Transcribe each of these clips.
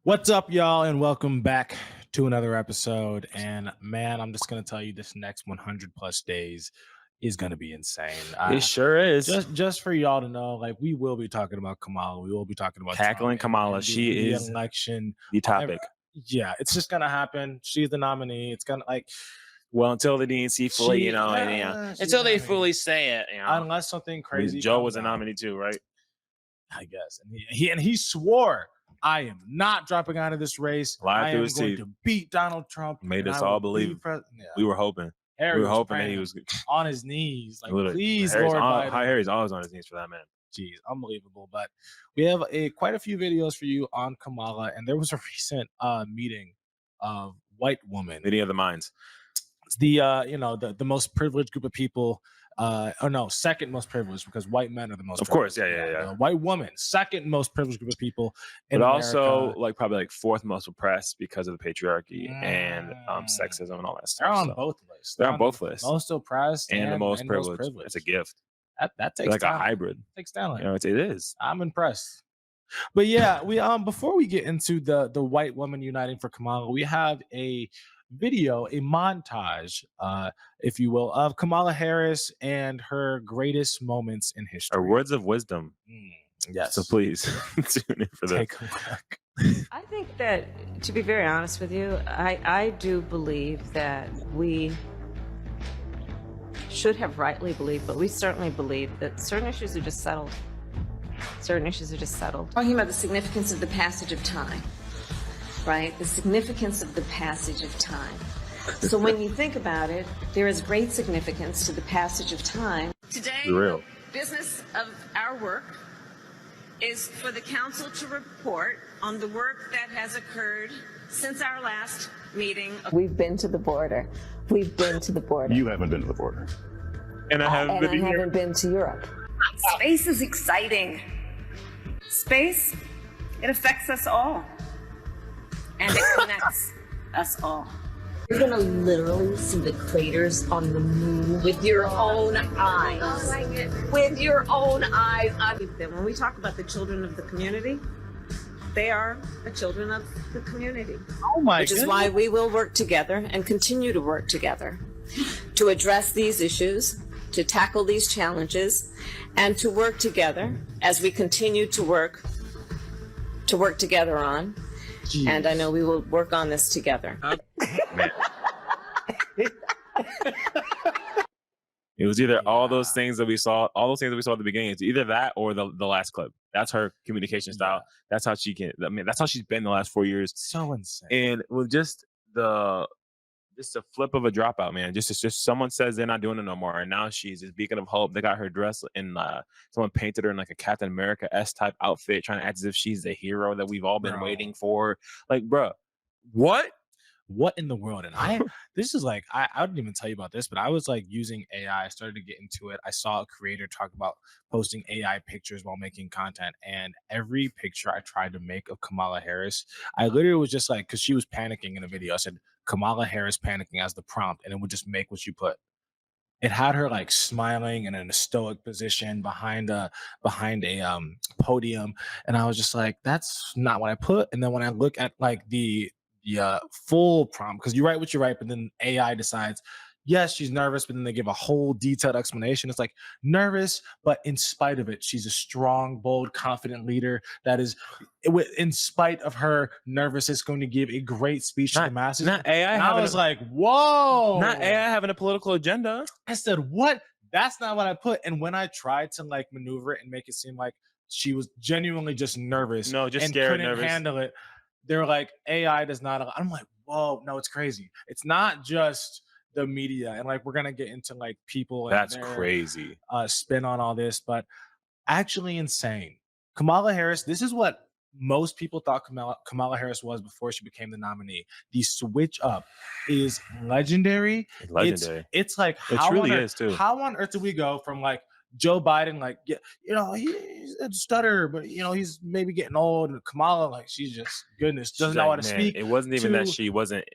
What's up, y'all, and welcome back to another episode. And man, I'm just gonna tell you, this next 100 plus days is gonna be insane. It sure is. Just for y'all to know, like, we will be talking about Kamala. We will be talking about Tackling Trump Kamala. and She the is election. the topic. Yeah, it's just gonna happen. She's the nominee. It's gonna well, until the DNC fully, until they fully say it, unless something crazy. Joe was a nominee too, right? I guess, and he swore, I am not dropping out of this race. I am going to beat Donald Trump. Made us all believe. We were hoping. We were hoping that he was on his knees. Like, literally, please, Lord Biden. Harry's always on his knees for that man. Jeez, unbelievable. But we have quite a few videos for you on Kamala, and there was a recent meeting of white women. Meeting of the minds. It's the most privileged group of people. Second most privileged, because white men are the most. Of course, yeah. White woman, second most privileged group of people, but also probably fourth most oppressed because of the patriarchy and sexism and all that stuff. They're on both lists. They're on both lists. Most oppressed and the most privileged. It's a gift. That takes like talent. A hybrid. It takes talent. It is. I'm impressed. But yeah, we before we get into the white woman uniting for Kamala, we have a video, a montage, if you will, of Kamala Harris and her greatest moments in history. Her words of wisdom. Yes. So please tune in for that. Take a look. I think that, to be very honest with you, I do believe that we should have rightly believed, but we certainly believe that certain issues are just settled. Certain issues are just settled. Talking about the significance of the passage of time. Right? The significance of the passage of time. So when you think about it, there is great significance to the passage of time. Today, the business of our work is for the council to report on the work that has occurred since our last meeting. We've been to the border. We've been to the border. You haven't been to the border. And I haven't been to Europe. Space is exciting. Space, it affects us all. And it connects us all. You're gonna literally see the craters on the moon with your own eyes. With your own eyes. When we talk about the children of the community, they are the children of the community. Oh my goodness. Which is why we will work together and continue to work together to address these issues, to tackle these challenges, and to work together as we continue to work together on. Jeez. And I know we will work on this together. It was either all those things that we saw at the beginning. It's either that or the last clip. That's her communication style. That's how she can. I mean, that's how she's been the last 4 years. So insane. And with just a flip of a dropout, man. Just someone says they're not doing it no more, and now she's this beacon of hope. They got her dressed in someone painted her in like a Captain America type outfit, trying to act as if she's the hero that we've all been waiting for. Like, bro, what in the world? And this is like, I didn't even tell you about this, but I was like using AI. I started to get into it. I saw a creator talk about posting AI pictures while making content, and every picture I tried to make of Kamala Harris, I literally was just like, because she was panicking in a video, I said Kamala Harris panicking as the prompt, and it would just make what you put. It had her like smiling and in a stoic position behind a podium, and I was just like, that's not what I put. And then when I look at like the full prompt, because you write what you write, but then AI decides, yes, she's nervous, but then they give a whole detailed explanation. It's like, nervous, but in spite of it, she's a strong, bold, confident leader that is, in spite of her nervousness, going to give a great speech to the masses. Not AI. And I was like, whoa. Not AI having a political agenda. I said, what? That's not what I put. And when I tried to like maneuver it and make it seem like she was genuinely just nervous, just scared, couldn't handle it, they were like, AI does not allow. I'm like, whoa, no, it's crazy. It's not just the media, and like we're gonna get into like people. That's and their, crazy. Spin on all this, but actually insane. Kamala Harris. This is what most people thought Kamala Harris was before she became the nominee. The switch up is legendary. It's like how on earth did we go from like Joe Biden, like, yeah, he's a stutter, but he's maybe getting old. And Kamala, like, she's just goodness, doesn't know how to speak. It wasn't even that she wasn't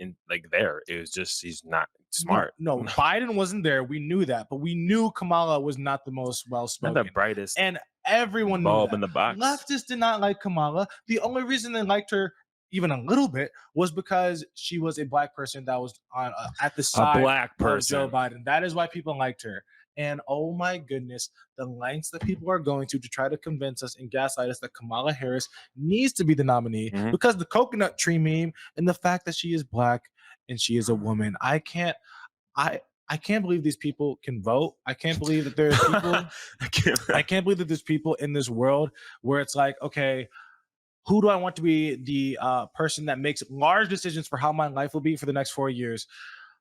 there. It was just she's not smart. No, Biden wasn't there. We knew that, but we knew Kamala was not the most well-spoken, not the brightest, and everyone knew bulb that. In the box. Leftists did not like Kamala. The only reason they liked her even a little bit, was because she was a black person that was on at the A side black of Joe person. Biden. That is why people liked her. And oh my goodness, the lengths that people are going to try to convince us and gaslight us that Kamala Harris needs to be the nominee because the coconut tree meme and the fact that she is black and she is a woman. I I can't believe these people can vote. I can't believe that there's people. I can't believe that there's people in this world where it's like, okay, who do I want to be the person that makes large decisions for how my life will be for the next 4 years?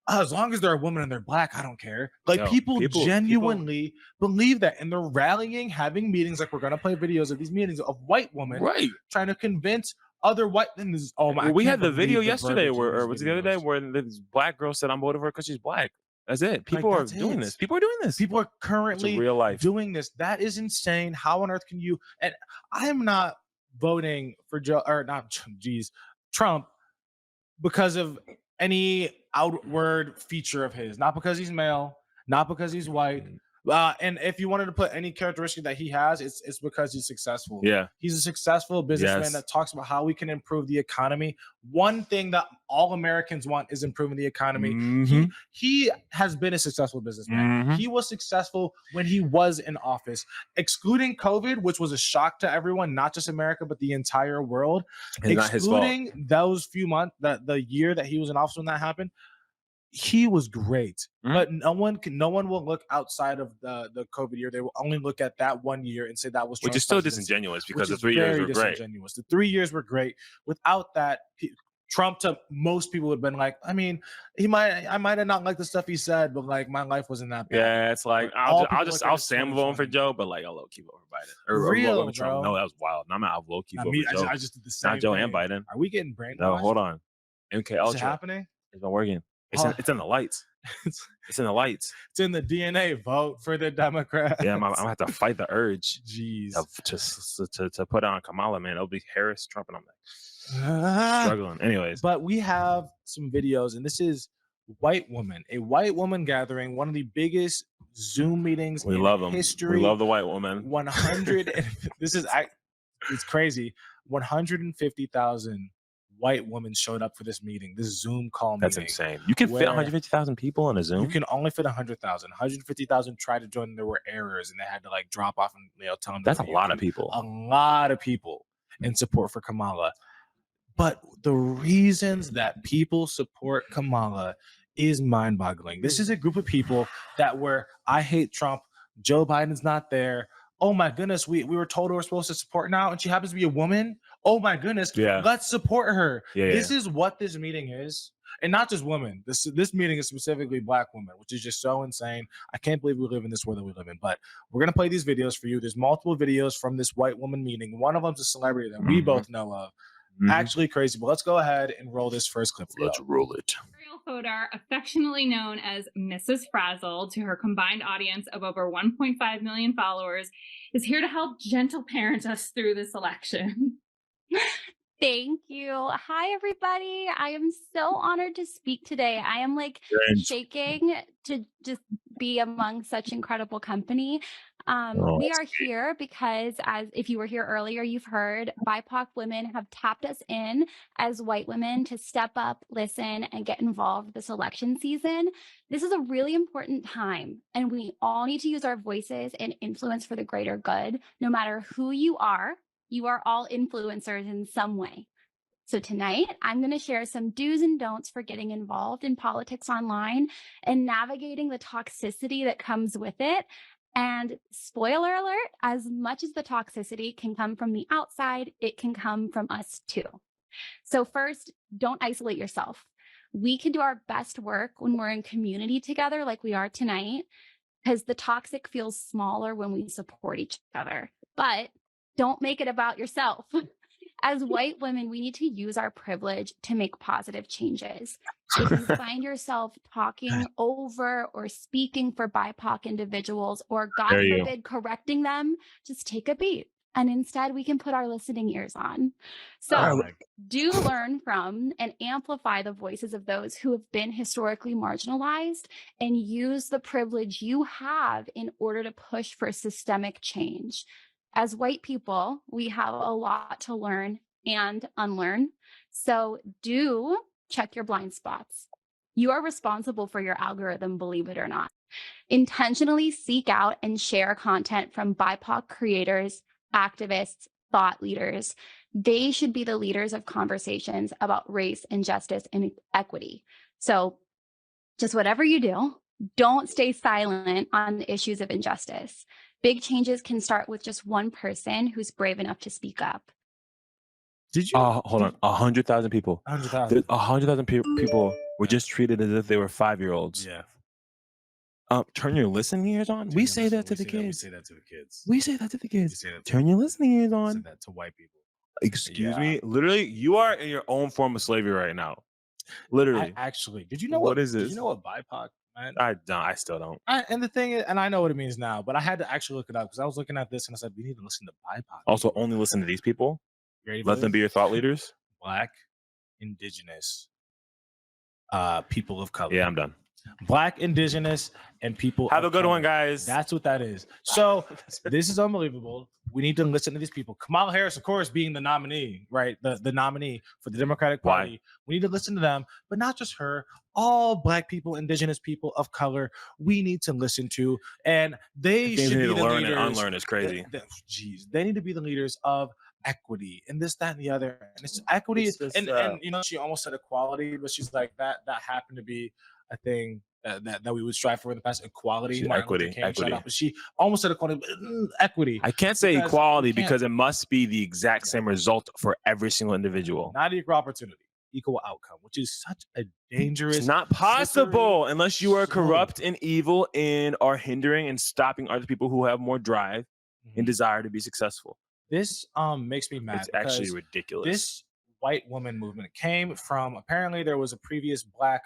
As long as they're a woman and they're black, I don't care. Like Yo, people people- genuinely believe that, and they're rallying, having meetings. Like we're gonna play videos of these meetings of white women Right. trying to convince other white. And this, oh my! Well, we I had can't the video believe the yesterday, verbiage in where, these or was it the other day, videos. where this black girl said, "I'm voting for her because she's black." That's it. People are that's doing it. this. People are doing this. People are currently real life. doing this. That is insane. How on earth can you? And I'm not voting for Joe or not. Geez, Trump because of any outward feature of his. Not because he's male. Not because he's white. And if you wanted to put any characteristic that he has, it's because he's successful. Yeah. He's a successful businessman Yes. that talks about how we can improve the economy. One thing that all Americans want is improving the economy. He has been a successful businessman. He was successful when he was in office, excluding COVID, which was a shock to everyone, not just America, but the entire world. It's not his fault. Excluding those few months, the year that he was in office when that happened, he was great. But no one will look outside of the COVID year. They will only look at that 1 year and say that was Which Trump's is still presidency, disingenuous which because the is 3 years very were great. disingenuous. The 3 years were great. Without that, Trump to most people would have been like, I mean, I might have not liked the stuff he said, but like my life wasn't that bad. Yeah, it's like But all I'll people look at is say I'm voting for 2020. Joe, but like I'll low key vote for Biden or Real, vote for Trump. bro. No, that was wild. No, I'm not low key Not vote me, for Joe. I just did the same Not Joe thing. and Biden. Are we getting brainwashed? No, hold on. MK Is it Ultra. happening? It's not working. It's in the lights. It's It's in the lights. in the DNA. Vote for the Democrats. Yeah, I'm gonna have to fight the urge Jeez. to put on Kamala, man. It'll be Harris, Trump, and I'm like struggling. Anyways, But we have some videos, and this is a white woman gathering, one of the biggest Zoom meetings we in love them. history. We love the white woman. 100. It's crazy. 150,000 white women showed up for this meeting, this Zoom call That's meeting. insane. You can fit where 150,000 people in a Zoom. You can only fit 100,000. 150,000 tried to join. There were errors, and they had to like drop off and tell them. That's a lot of people. A lot of people in support for Kamala. But the reasons that people support Kamala is mind-boggling. This is a group of people that were, I hate Trump. Joe Biden's not there. Oh my goodness, we were told we were supposed to support now, and she happens to be a woman. Oh my goodness, let's support her. This is what this meeting is. And not just women. This meeting is specifically black women, which is just so insane. I can't believe we live in this world that we live in. But we're going to play these videos for you. There's multiple videos from this white woman meeting. One of them's a celebrity that we both know of. Actually crazy. But let's go ahead and roll this first clip. Let's roll it. Ariel Hodar, affectionately known as Mrs. Frazzle to her combined audience of over 1.5 million followers, is here to help gentle parent us through this election. Thank you. Hi, everybody. I am so honored to speak today. I am like shaking to just be among such incredible company. We are here because, as if you were here earlier, you've heard BIPOC women have tapped us in as white women to step up, listen, and get involved this election season. This is a really important time, and we all need to use our voices and influence for the greater good. No matter who you are all influencers in some way. So tonight, I'm going to share some do's and don'ts for getting involved in politics online and navigating the toxicity that comes with it. And spoiler alert, as much as the toxicity can come from the outside, it can come from us too. So first, don't isolate yourself. We can do our best work when we're in community together like we are tonight, because the toxic feels smaller when we support each other. But don't make it about yourself. As white women, we need to use our privilege to make positive changes. If you find yourself talking over or speaking for BIPOC individuals, or God forbid, correcting them, just take a beat. And instead, we can put our listening ears on. So do learn from and amplify the voices of those who have been historically marginalized, and use the privilege you have in order to push for systemic change. As white people, we have a lot to learn and unlearn. So do check your blind spots. You are responsible for your algorithm, believe it or not. Intentionally seek out and share content from BIPOC creators, activists, thought leaders. They should be the leaders of conversations about race and justice and equity. So just whatever you do, don't stay silent on the issues of injustice. Big changes can start with just one person who's brave enough to speak up. Did you? Hold on. 100,000 people. 100,000. 100,000 people were just treated as if they were 5-year-olds. Yeah. Turn your listening ears on. We say that to the kids. We say that to the kids. We say that to the kids. say that to Turn your listening ears We say on. that to white people. Excuse Yeah. me. Literally, you are in your own form of slavery right now. Literally. Actually, did you know What is Did this? you know what BIPOC meant? I still don't. And the thing is, and I know what it means now, but I had to actually look it up because I was looking at this and I said we need to listen to BIPOC. Also, only listen to these people. You ready for Let them this? be your thought leaders. Black, indigenous, people of color. Yeah, I'm done. Black, indigenous, and people. Have of a good color. one, guys. That's what that is. So this is unbelievable. We need to listen to these people. Kamala Harris, of course, being the nominee, right? The nominee for the Democratic Party. We need to listen to them, but not just her. All Black people, indigenous people of color, we need to listen to, and they should be the learn leaders. and unlearn is crazy. They need to be the leaders of equity and this, that, and the other. And it's equity, and you know, she almost said equality, but she's like that happened to be a thing that we would strive for in the past. Equality, equity. But she almost said equality, equity. I can't say Because equality you can't- because it must be the exact same result for every single individual. Not equal opportunity, equal outcome, which is such a dangerous. It's not possible slippery unless you are slope. corrupt and evil and are hindering and stopping other people who have more drive and desire to be successful. This makes me mad. It's actually because ridiculous. This white woman movement came from, apparently there was a previous white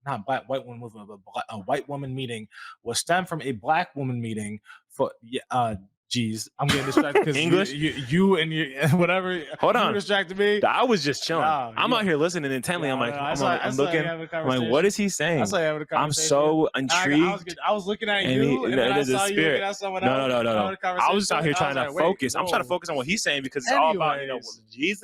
woman movement, but a white woman meeting was stemmed from a Black woman meeting for geez, I'm getting distracted because English? you and your whatever. Hold you on. distracted me. I was just chilling. Nah, I'm out here listening intently. I'm looking. I'm like, what is he saying? I'm so intrigued. I was looking at and you, and then I saw you looking at someone else. No. I was out here trying to focus. I'm trying to focus on what he's saying because it's all about, Jesus.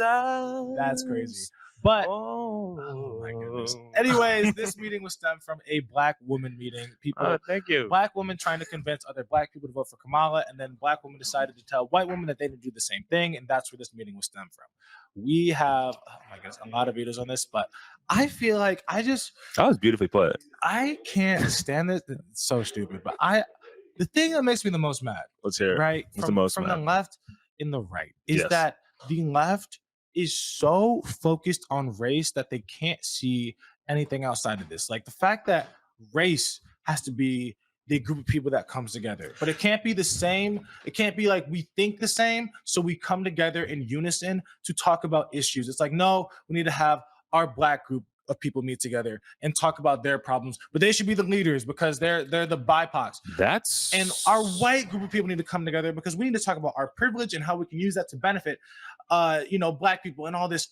That's crazy. But oh my goodness. Anyways, this meeting was stemmed from a Black woman meeting. People, thank you. Black women trying to convince other Black people to vote for Kamala, and then Black women decided to tell white women that they didn't do the same thing, and that's where this meeting was stemmed from. We have, oh my goodness, a lot of videos on this, but I feel like that was beautifully put. I can't stand this. It's so stupid, but the thing that makes me the most mad. Let's hear it. Right, from the left and the right is that the left is so focused on race that they can't see anything outside of this. Like the fact that race has to be the group of people that comes together, but it can't be the same. It can't be like we think the same, so we come together in unison to talk about issues. It's like, no, we need to have our Black group of people meet together and talk about their problems, but they should be the leaders because they're the BIPOCs. And our white group of people need to come together because we need to talk about our privilege and how we can use that to benefit Black people and all this.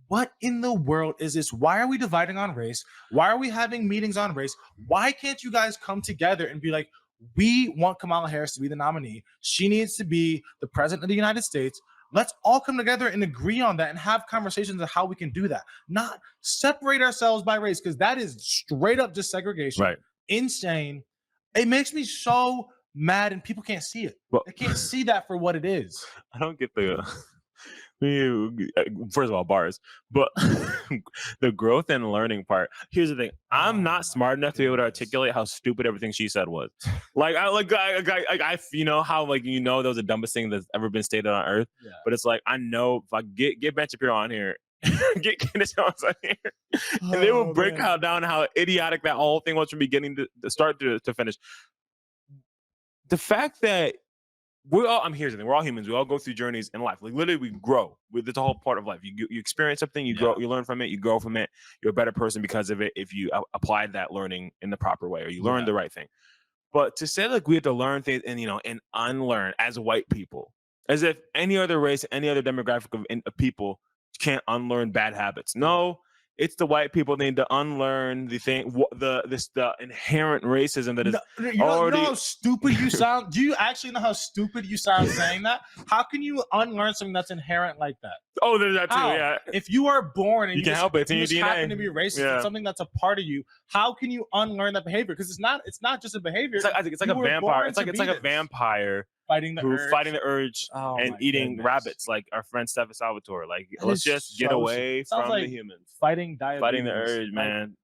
What in the world is this? Why are we dividing on race? Why are we having meetings on race? Why can't you guys come together and be like, we want Kamala Harris to be the nominee. She needs to be the president of the United States. Let's all come together and agree on that and have conversations of how we can do that. Not separate ourselves by race, because that is straight up just segregation. Right. Insane. It makes me so mad, and people can't see it. They can't see that for what it is. I don't get first of all, bars, but the growth and learning part. Here's the thing: I'm not smart enough to be able to articulate how stupid everything she said was. I how that was the dumbest thing that's ever been stated on earth. Yeah. But it's like, I know if I get Ben Shapiro on here, get Candace Jones on here, and they will break down how idiotic that whole thing was from beginning to start to finish. The fact that here's the thing: we're all humans. We all go through journeys in life. Like literally, we grow. It's a whole part of life. You experience something, you grow, you learn from it, you grow from it. You're a better person because of it if you applied that learning in the proper way or you learned the right thing. But to say like we have to learn things and unlearn as white people, as if any other race, any other demographic of people can't unlearn bad habits. No, it's the white people need to unlearn the thing, the inherent racism that is you know already. how stupid you sound? Do you actually know how stupid you sound saying that? How can you unlearn something that's inherent like that? Oh, there's that too. How? Yeah, If you are born and you can help it. It's in you your just DNA. happen to be racist, it's something that's a part of you. How can you unlearn that behavior? Because it's not just a behavior. I think it's like a vampire. It's like a vampire fighting the urge, and eating rabbits, like our friend Stephen Salvatore. Like, let's just get away from the humans. Fighting diabetes, fighting the urge, man.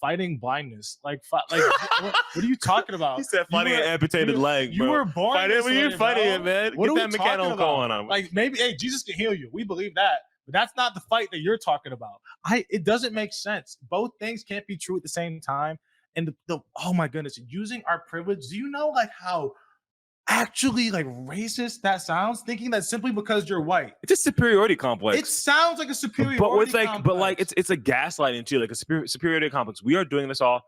Fighting blindness. What are you talking about? He said fighting an amputated leg. You were born. You're fighting it, man. What Get that mechanical going on. Like, maybe, hey, Jesus can heal you. We believe that. But that's not the fight that you're talking about. It doesn't make sense. Both things can't be true at the same time. And oh my goodness, using our privilege. Do you know like how actually like racist that sounds? Thinking that simply because you're white, it's a superiority complex. It sounds like a superiority complex. But like it's a gaslighting too, like a superiority complex. We are doing this all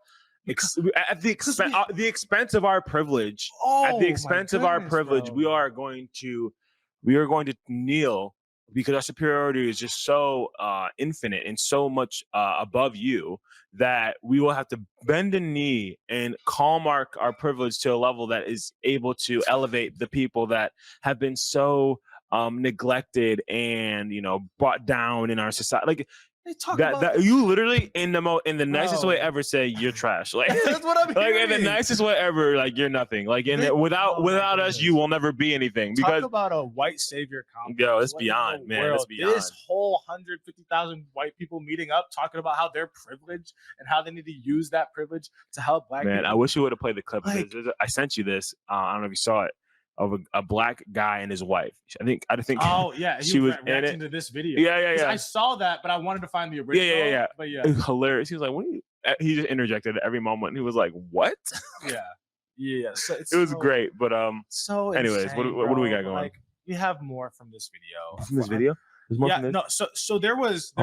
at the expense of our privilege. At the expense of our privilege, we are going to kneel because our superiority is just so infinite and so much above you that we will have to bend a knee and calm our privilege to a level that is able to elevate the people that have been so neglected and brought down in our society. Like, that you literally in the nicest way ever say you're trash. Like, that's what I'm hearing. Like in the nicest way ever, like you're nothing. Like without us, you will never be anything. Because talk about a white savior complex. Yo, it's beyond, man. It's beyond. This whole 150,000 white people meeting up talking about how they're privileged and how they need to use that privilege to help black people. Man, I wish you would have played the clip. I sent you this. I don't know if you saw it. Of a black guy and his wife. I think. Oh yeah, she was reacting to this video. Yeah. I saw that, but I wanted to find the original. Yeah. But yeah, it was hilarious. He was like, "What?" He just interjected at every moment. He was like, "What?" Yeah. So it was great, but So, anyways, insane, what do we got going? Like, we have more from this video. From this video? There's more from this? No. So there was.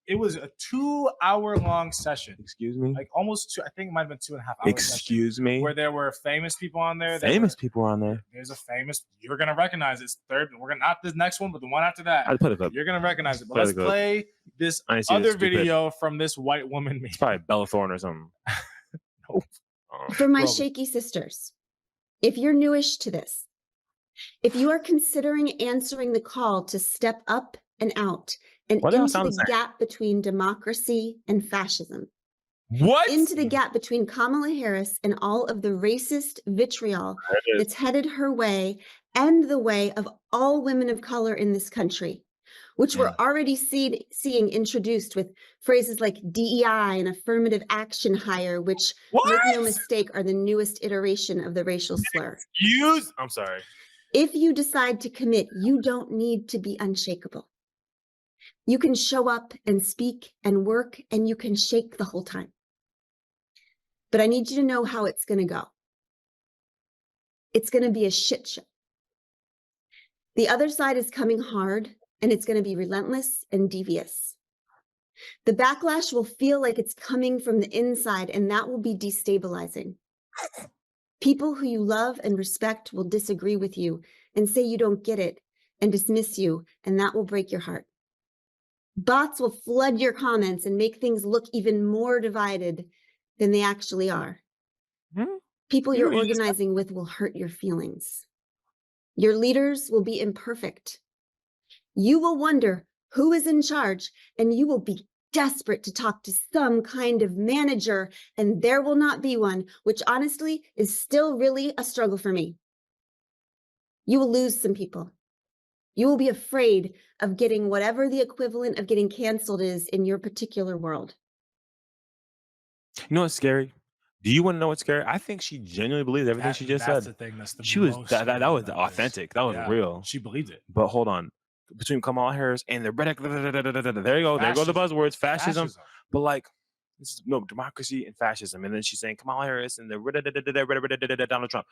It was a 2-hour-long session. Excuse me? Like almost 2. I think it might have been 2.5 hours. Excuse me? Where there were famous people on there. People on there. There's a famous. You're gonna recognize this third. We're gonna not this next one, but the one after that. I'll play the clip. You're gonna recognize it. But let's play this other video from this white woman. It's probably Bella Thorne or something. Nope. For my shaky sisters, if you're newish to this, if you are considering answering the call to step up and out and into the gap between democracy and fascism. What? Into the gap between Kamala Harris and all of the racist vitriol that's headed her way and the way of all women of color in this country, which we're already seeing introduced with phrases like DEI and affirmative action hire, which, make no mistake, are the newest iteration of the racial slur. I'm sorry. If you decide to commit, you don't need to be unshakable. You can show up and speak and work, and you can shake the whole time. But I need you to know how it's going to go. It's going to be a shit show. The other side is coming hard, and it's going to be relentless and devious. The backlash will feel like it's coming from the inside, and that will be destabilizing. People who you love and respect will disagree with you and say you don't get it and dismiss you, and that will break your heart. Bots will flood your comments and make things look even more divided than they actually are. People you're organizing with will hurt your feelings. Your leaders will be imperfect. You will wonder who is in charge, and you will be desperate to talk to some kind of manager, and there will not be one, which honestly is still really a struggle for me. You will lose some people. You will be afraid of getting whatever the equivalent of getting canceled is in your particular world. You know what's scary? Do you want to know what's scary? I think she genuinely believes everything she just said. That's the thing. That's the she was most that was authentic. That was real. She believed it. But hold on. Between Kamala Harris and the there you go. There go the buzzwords. Fascism. But like, this is democracy and fascism. And then she's saying Kamala Harris and the Donald Trump.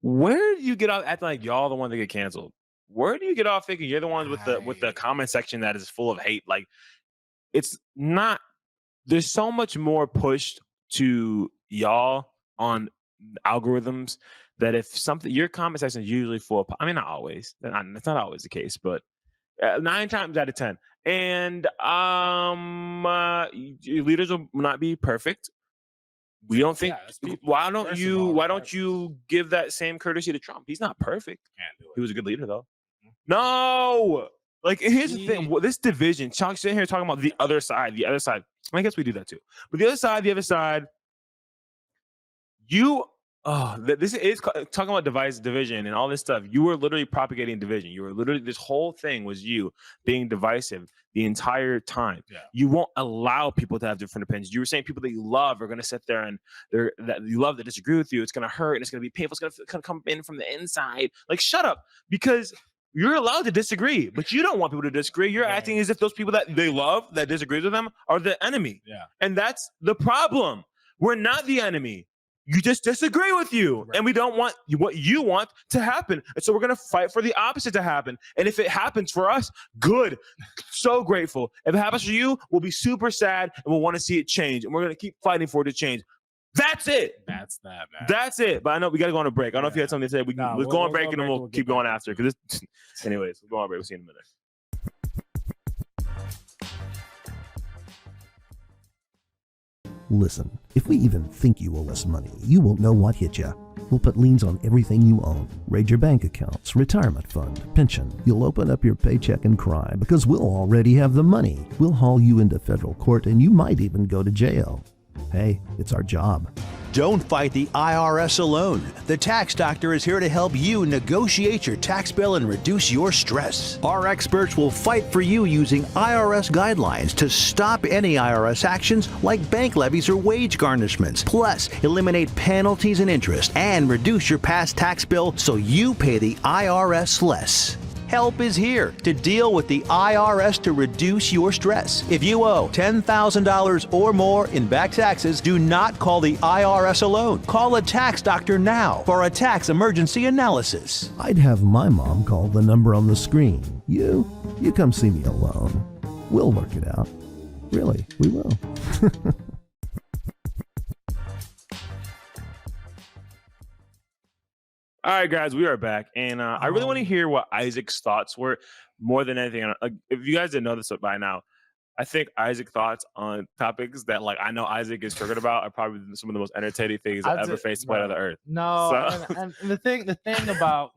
Where do you get off acting like y'all the one that get canceled? Where do you get off thinking you're the ones with the comment section that is full of hate? Like, it's not. There's so much more pushed to y'all on algorithms that if something your comment section is usually full of, I mean, not always. That's not always the case, but 9 times out of 10, And your leaders will not be perfect. We don't think. Why don't you give that same courtesy to Trump? He's not perfect. Can't do it. He was a good leader though. No. Like, here's the thing. This division, sitting here talking about the other side. I guess we do that too. But the other side, this is talking about division and all this stuff. You were literally propagating division. This whole thing was you being divisive the entire time. Yeah. You won't allow people to have different opinions. You were saying people that you love are going to sit there and that you love to disagree with you. It's going to hurt and it's going to be painful. It's going to come in from the inside. Like, shut up, because you're allowed to disagree, but you don't want people to disagree. You're acting as if those people that they love that disagrees with them are the enemy. Yeah. And that's the problem. We're not the enemy. You just disagree with you. Right. And we don't want what you want to happen. And so we're going to fight for the opposite to happen. And if it happens for us, good. So grateful. If it happens for you, we'll be super sad and we'll want to see it change. And we're going to keep fighting for it to change. That's it. That's that, man. That's it. But I know we got to go on a break. I don't know if you had something to say. Let's go on break and then we'll keep going after. Anyways, we'll go on break. We'll see you in a minute. Listen, if we even think you owe us money, you won't know what hit you. We'll put liens on everything you own. Raid your bank accounts, retirement fund, pension. You'll open up your paycheck and cry because we'll already have the money. We'll haul you into federal court and you might even go to jail. Hey, it's our job. Don't fight the IRS alone. The Tax Doctor is here to help you negotiate your tax bill and reduce your stress. Our experts will fight for you using IRS guidelines to stop any IRS actions like bank levies or wage garnishments. Plus, eliminate penalties and interest and reduce your past tax bill so you pay the IRS less. Help is here to deal with the IRS to reduce your stress. If you owe $10,000 or more in back taxes, do not call the IRS alone. Call a tax doctor now for a tax emergency analysis. I'd have my mom call the number on the screen. You come see me alone. We'll work it out. Really, we will. All right, guys, we are back, and I really want to hear what Isaac's thoughts were more than anything. If you guys didn't know this by now, I think Isaac's thoughts on topics that, like, I know Isaac is triggered about are probably some of the most entertaining things I've ever faced the planet of the earth. No, so. and the thing about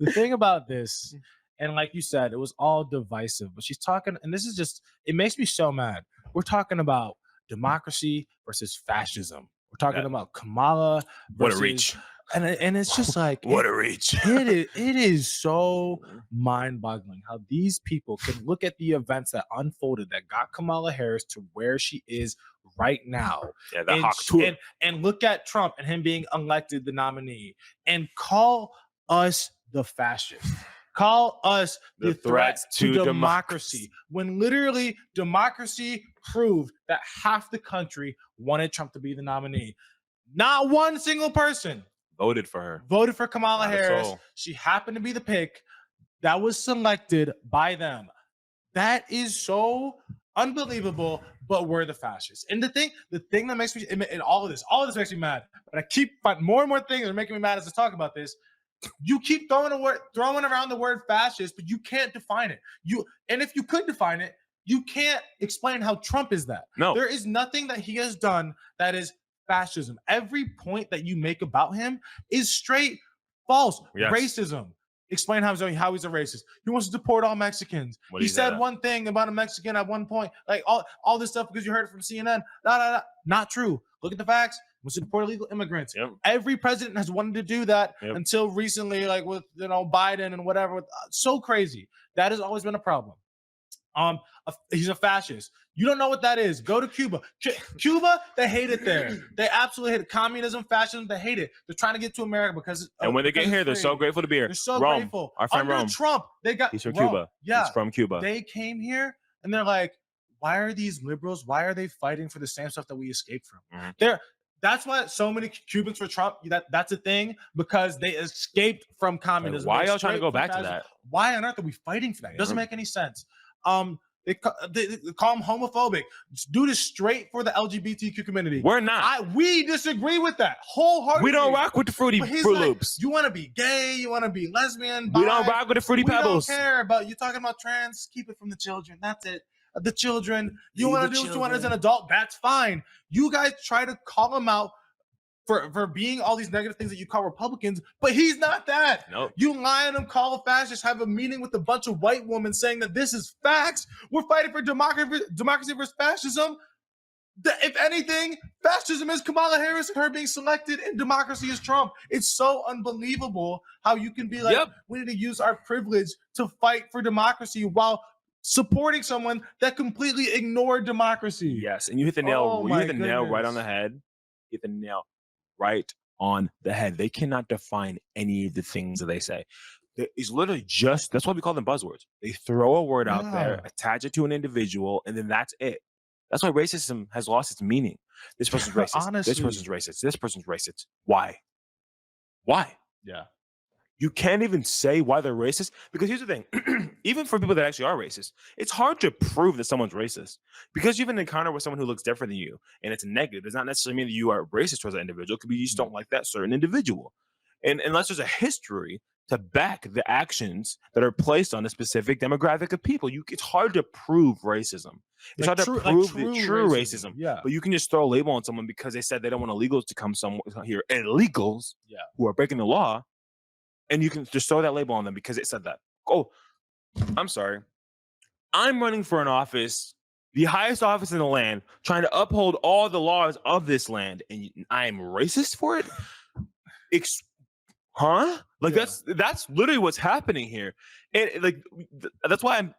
the thing about this, and like you said, it was all divisive. But she's talking, and this is just, it makes me so mad. We're talking about democracy versus fascism. We're talking about Kamala versus, what a reach. And it's just like, what a reach. It is so mind-boggling how these people can look at the events that unfolded that got Kamala Harris to where she is right now. Yeah, and look at Trump and him being elected the nominee and call us the fascists. Call us the threat to democracy. When literally democracy proved that half the country wanted Trump to be the nominee. Not one single person voted for her. Voted for Kamala Harris. She happened to be the pick that was selected by them. That is so unbelievable, but we're the fascists. And the thing that makes me, and all of this makes me mad, but I keep finding more and more things that are making me mad as I talk about this. You keep throwing around the word fascist, but you can't define it. And if you could define it, you can't explain how Trump is that. No. There is nothing that he has done that is fascism. Every point that you make about him is straight false. Yes. Racism. Explain how he's a racist. He wants to deport all Mexicans. He said one thing about a Mexican at one point, like all this stuff because you heard it from CNN. Not true. Look at the facts. He wants to deport illegal immigrants. Yep. Every president has wanted to do that until recently, like with Biden and whatever. So crazy. That has always been a problem. He's a fascist. You don't know what that is. Go to Cuba. Cuba, they hate it there. They absolutely hate it. Communism, fascism, they hate it. They're trying to get to America because. And when they get here, they're so grateful to be here. They're so Rome, grateful. our friend Under Rome. Trump, he's from Rome. Cuba. Yeah, he's from Cuba. They came here and they're like, why are these liberals? Why are they fighting for the same stuff that we escaped from? Mm-hmm. That's why so many Cubans for Trump. That's a thing because they escaped from communism. Why are y'all trying to go back to that? Why on earth are we fighting for that? It doesn't make any sense. They call him homophobic. Do this straight for the LGBTQ community. We're not. We disagree with that wholeheartedly. We don't rock with the Fruit Loops. You want to be gay? You want to be lesbian? We don't rock with the Fruity Pebbles. We don't care about you talking about trans. Keep it from the children. That's it. The children. You want to do what you want as an adult. That's fine. You guys try to call him out for being all these negative things that you call Republicans, but he's not that. Nope. You lie on him, call a fascist, have a meeting with a bunch of white women saying that this is facts. We're fighting for democracy versus fascism. If anything, fascism is Kamala Harris and her being selected, and democracy is Trump. It's so unbelievable how you can be like, we need to use our privilege to fight for democracy while supporting someone that completely ignored democracy. Yes, and you hit the nail. You hit the nail right on the head. You hit the nail right on the head. They cannot define any of the things that they say. It's literally just, that's why we call them buzzwords. They throw a word out there, attach it to an individual, and then that's it. That's why racism has lost its meaning. This person's racist. Honestly. This person's racist. This person's racist. Why? Why? Yeah. You can't even say why they're racist, because here's the thing. Even for people that actually are racist, it's hard to prove that someone's racist, because you have an encounter with someone who looks different than you and it's negative. Does not necessarily mean that you are racist towards that individual. It could be you just don't like that certain individual. And unless there's a history to back the actions that are placed on a specific demographic of people, it's hard to prove racism. It's hard to prove the true racism. Yeah. But you can just throw a label on someone because they said they don't want illegals to come here. Illegals who are breaking the law. And you can just throw that label on them because it said that. Oh, I'm sorry. I'm running for an office, the highest office in the land, trying to uphold all the laws of this land, and I am racist for it? That's literally what's happening here. And that's why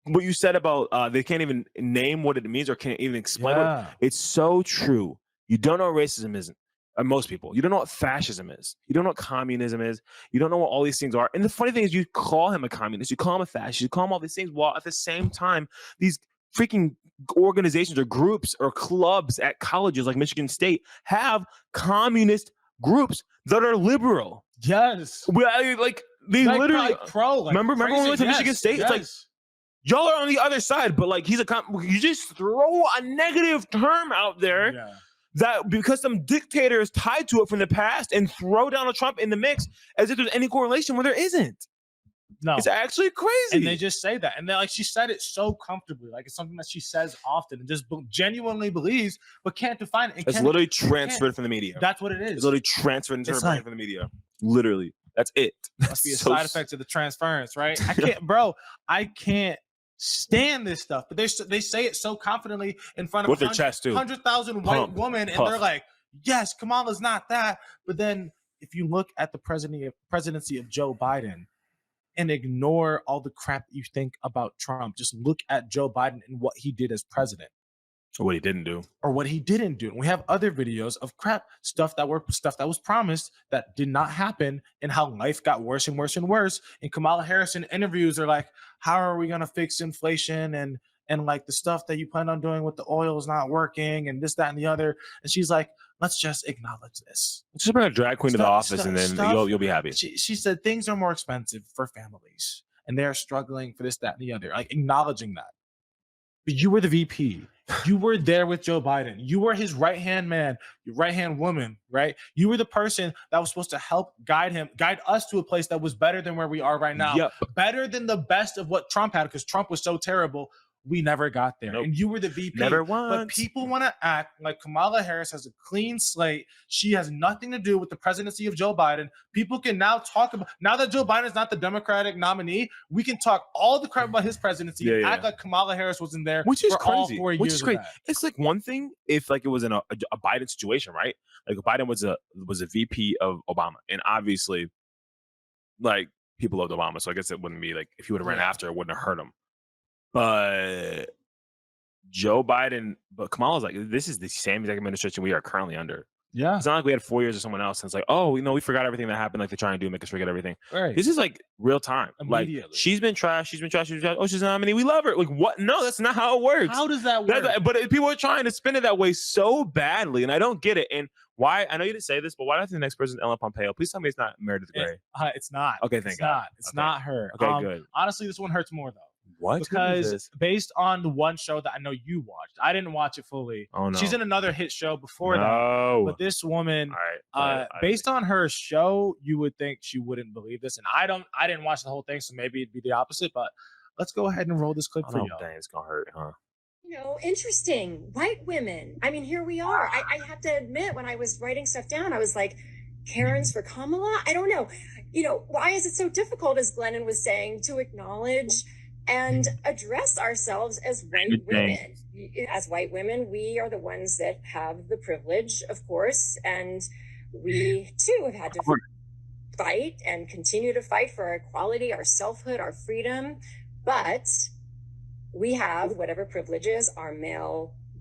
what you said about they can't even name what it means or can't even explain it. It's so true. You don't know what racism is. Most people, you don't know what fascism is. You don't know what communism is. You don't know what all these things are. And the funny thing is, you call him a communist, you call him a fascist, you call him all these things, while at the same time, these freaking organizations or groups or clubs at colleges like Michigan State have communist groups that are liberal. Yes. They literally remember when we went to Michigan State? Yes. It's like, y'all are on the other side, but like you just throw a negative term out there. That because some dictator is tied to it from the past, and throw Donald Trump in the mix as if there's any correlation where there isn't. No, it's actually crazy. And they just say that, and then she said it so comfortably, like it's something that she says often and just genuinely believes, but can't define it. It's literally transferred from the media. That's what it is. It's literally transferred into her brain from the media. Literally, that's it. Must be a side effect of the transference, right? I can't stand this stuff, but they say it so confidently in front of with their chest too. 100,000 white women, and they're like, "Yes, Kamala's not that." But then, if you look at the presidency of Joe Biden, and ignore all the crap that you think about Trump, just look at Joe Biden and what he did as president, or what he didn't do, And we have other videos of stuff that was promised that did not happen, and how life got worse and worse and worse. And Kamala Harris in interviews are like, how are we going to fix inflation? And like the stuff that you plan on doing with the oil is not working, and this, that, and the other. And she's like, let's just acknowledge this. Just bring a drag queen to the office, and then you'll be happy. She said things are more expensive for families, and they're struggling for this, that, and the other. Like acknowledging that. But you were the VP. You were there with Joe Biden. You were his right-hand man, your right-hand woman, right? You were the person that was supposed to help guide us to a place that was better than where we are right now. Yep. Better than the best of what Trump had, because Trump was so terrible. We never got there. Nope. And you were the VP. Never once. But people want to act like Kamala Harris has a clean slate. She has nothing to do with the presidency of Joe Biden. People can now talk about, now that Joe Biden is not the Democratic nominee, we can talk all the crap about his presidency and act like Kamala Harris wasn't there which is for crazy. all 4 years. Which is great. Of that. It's like one thing if like it was in a Biden situation, right? Like Biden was a VP of Obama, and obviously, like people loved Obama, so I guess it wouldn't be like if he would have ran after, it wouldn't have hurt him. But Joe Biden, but Kamala's like, this is the same exact administration we are currently under. Yeah. It's not like we had 4 years of someone else. And it's like, oh, we forgot everything that happened. Like they're trying to make us forget everything. Right. This is like real time. Like she's been trashed. Oh, she's a nominee. We love her. Like what? No, that's not how it works. How does that work? But people are trying to spin it that way so badly. And I don't get it. And why? I know you didn't say this, but why do I think the next person is Ellen Pompeo? Please tell me it's not Meredith Grey. It's not. Okay, thank God. It's not her. Okay, good. Honestly, this one hurts more though. What? Who is because this? based on the one show that I know you watched, I didn't watch it fully. Oh no. She's in another hit show before that. No. But this woman, All right. based on her show, you would think she wouldn't believe this. And I didn't watch the whole thing, so maybe it'd be the opposite. But let's go ahead and roll this clip I for know, y'all. dang, it's gonna hurt, huh? You know, interesting. White women. I mean, here we are. I have to admit, when I was writing stuff down, I was like, Karens for Kamala? I don't know. You know, why is it so difficult, as Glennon was saying, to acknowledge and address ourselves as white women? As white women, we are the ones that have the privilege, of course, and we too have had to fight and continue to fight for our equality, our selfhood, our freedom. But we have whatever privileges our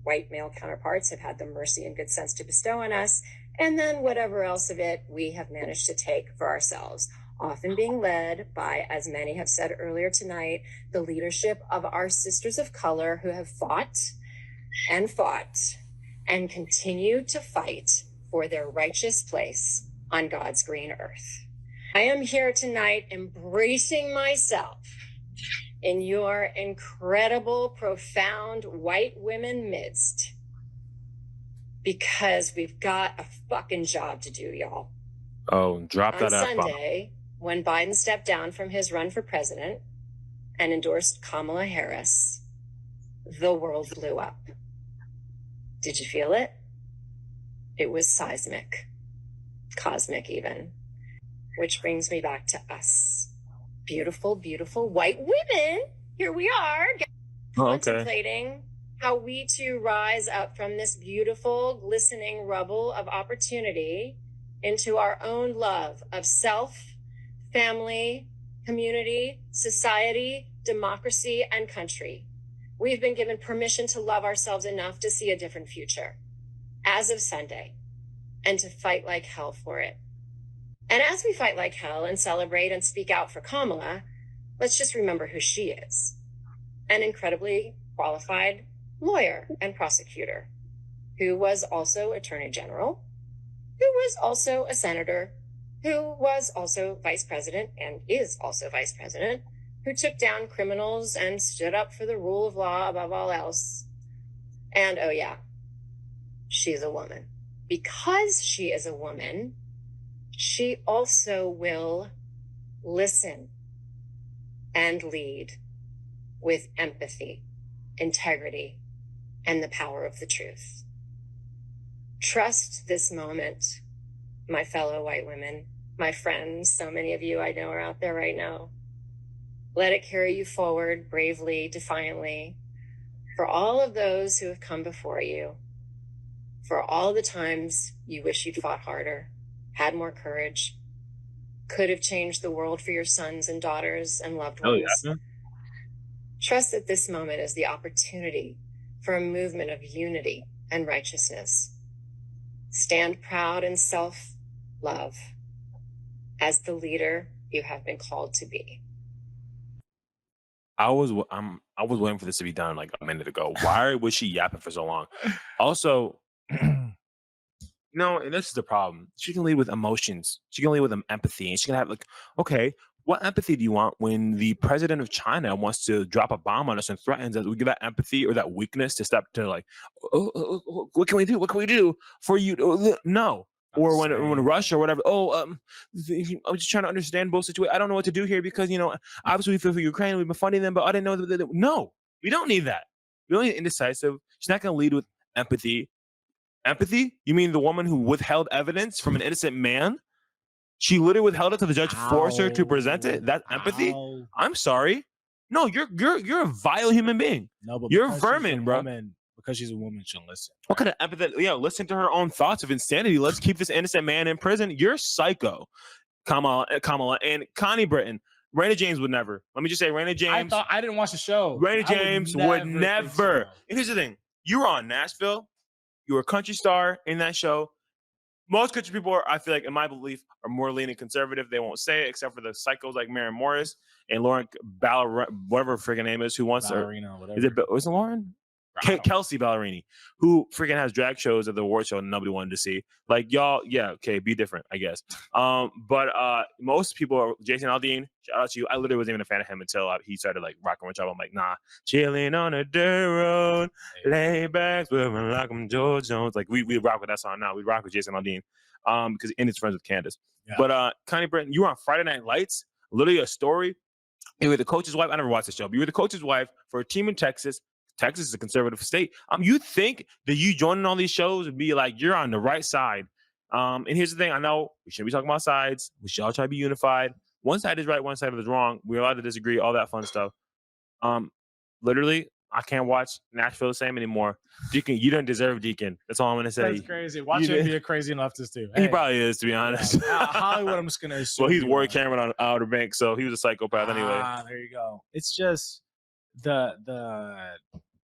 white male counterparts have had the mercy and good sense to bestow on us. And then whatever else of it we have managed to take for ourselves, often being led by, as many have said earlier tonight, the leadership of our sisters of color who have fought and continue to fight for their righteous place on God's green earth. I am here tonight embracing myself in your incredible, profound white women midst, because we've got a fucking job to do, y'all. Oh, drop that On F-bomb. Sunday, when Biden stepped down from his run for president and endorsed Kamala Harris, the world blew up. Did you feel it? It was seismic, cosmic even, which brings me back to us. Beautiful, beautiful white women. Here we are, contemplating how we too rise up from this beautiful, glistening rubble of opportunity into our own love of self, family, community, society, democracy, and country. We've been given permission to love ourselves enough to see a different future as of Sunday, and to fight like hell for it. And as we fight like hell and celebrate and speak out for Kamala, let's just remember who she is. An incredibly qualified lawyer and prosecutor who was also attorney general, who was also a senator, who was also vice president and is also vice president, who took down criminals and stood up for the rule of law above all else. And oh yeah, she's a woman. Because she is a woman, she also will listen and lead with empathy, integrity, and the power of the truth. Trust this moment, my fellow white women, my friends, so many of you I know are out there right now. Let it carry you forward bravely, defiantly, for all of those who have come before you, for all the times you wish you'd fought harder, had more courage, could have changed the world for your sons and daughters and loved ones. Yeah. Trust that this moment is the opportunity for a movement of unity and righteousness. Stand proud in self-love as the leader you have been called to be. I was waiting for this to be done like a minute ago. Why was she yapping for so long? Also, no, and this is the problem. She can lead with emotions. She can lead with empathy, and she can have like, okay, what empathy do you want when the president of China wants to drop a bomb on us and threatens us? We give that empathy or that weakness to step to like, what can we do? What can we do for you? No. Or when Russia or whatever, I'm just trying to understand both situations. I don't know what to do here because, obviously we feel for Ukraine. We've been funding them, but I didn't know that. No, we don't need that. We don't need indecisive. She's not going to lead with empathy. Empathy? You mean the woman who withheld evidence from an innocent man? She literally withheld it till the judge forced her to present it. That's empathy? I'm sorry. No, you're a vile human being. No, but you're vermin, bro. Because she's a woman, she'll listen. What kind of empathy? Yeah, listen to her own thoughts of insanity. Let's keep this innocent man in prison. You're psycho, Kamala, and Connie Britton. Raina James would never. Let me just say, Raina James. I didn't watch the show. Raina James would never. And here's the thing: you were on Nashville. You were a country star in that show. Most country people, I feel like, in my belief, are more leaning conservative. They won't say it, except for the psychos like Maren Morris and Lauren Ballard, whatever her freaking name is, who wants her. Ballerina, whatever. Is it Lauren? Kelsey Ballerini, who freaking has drag shows at the award show and nobody wanted to see. Like, y'all, yeah, okay, be different, I guess. But most people are Jason Aldean. Shout out to you. I literally wasn't even a fan of him until he started like rocking with y'all. I'm like, nah, chilling on a dirt road, lay back, swimming like I'm George Jones. Like we rock with that song now. We rock with Jason Aldean, because and it's friends with Candace. Yeah. But Connie Britton, you were on Friday Night Lights. Literally a story. You were the coach's wife. I never watched the show, but you were the coach's wife for a team in Texas. Texas is a conservative state. You think that you joining all these shows would be like you're on the right side. And here's the thing: I know we shouldn't be talking about sides. We should all try to be unified. One side is right, one side is wrong. We're allowed to disagree, all that fun stuff. Literally, I can't watch Nashville the same anymore. Deacon, you don't deserve Deacon. That's all I'm gonna say. That's crazy. Watch him be a crazy leftist too. He probably is, to be honest. Yeah. Hollywood, I'm just gonna assume. Well, he's Warwick Cameron on Outer Banks, so he was a psychopath anyway. There you go. It's just the